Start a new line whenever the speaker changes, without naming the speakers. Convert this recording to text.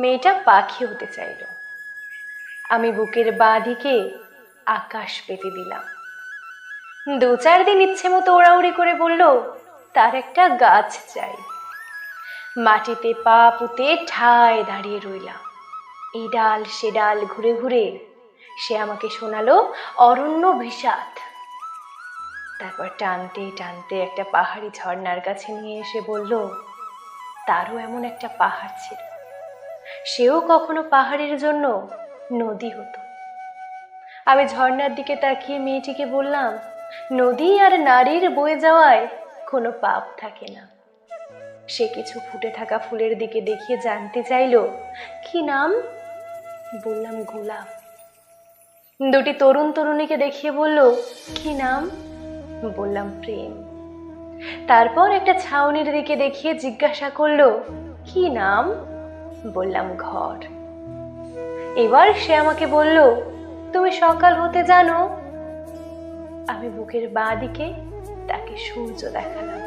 মেয়েটা পাখি হতে চাইল। আমি বুকের বাঁ দিকে আকাশ পেতে দিলাম। 2-4 দিন ইচ্ছে মতো ওড়াউড়ি করে বলল তার একটা গাছ চাই। মাটিতে পা পুঁতে ঠায় দাঁড়িয়ে রইলাম। এই ডাল সে ডাল ঘুরে ঘুরে সে আমাকে শোনালো অরণ্য বিষাদ। তারপর টানতে টানতে একটা পাহাড়ি ঝর্ণার কাছে নিয়ে এসে বলল তারও এমন একটা পাহাড় ছিল, সেও কখনো পাহাড়ের জন্য নদী হতো। আমি ঝর্ণার দিকে তাকিয়ে মেয়েটিকে বললাম, নদী আর নারীর বয়ে যাওয়ায় কোনো পাপ থাকে না। সে কিছু ফুটে থাকা ফুলের দিকে দেখিয়ে জানতে চাইল কি নাম। বললাম গোলাপ। দুটি তরুণ তরুণীকে দেখিয়ে বলল কি নাম। বললাম প্রেম। তারপর একটা ছাউনির দিকে দেখিয়ে জিজ্ঞাসা করলো কি নাম। বললাম ঘর। এবার সে আমাকে বলল তুমি সকাল হতে জানো। আমি বুকের বাঁ দিকে তাকে সূর্য দেখালাম।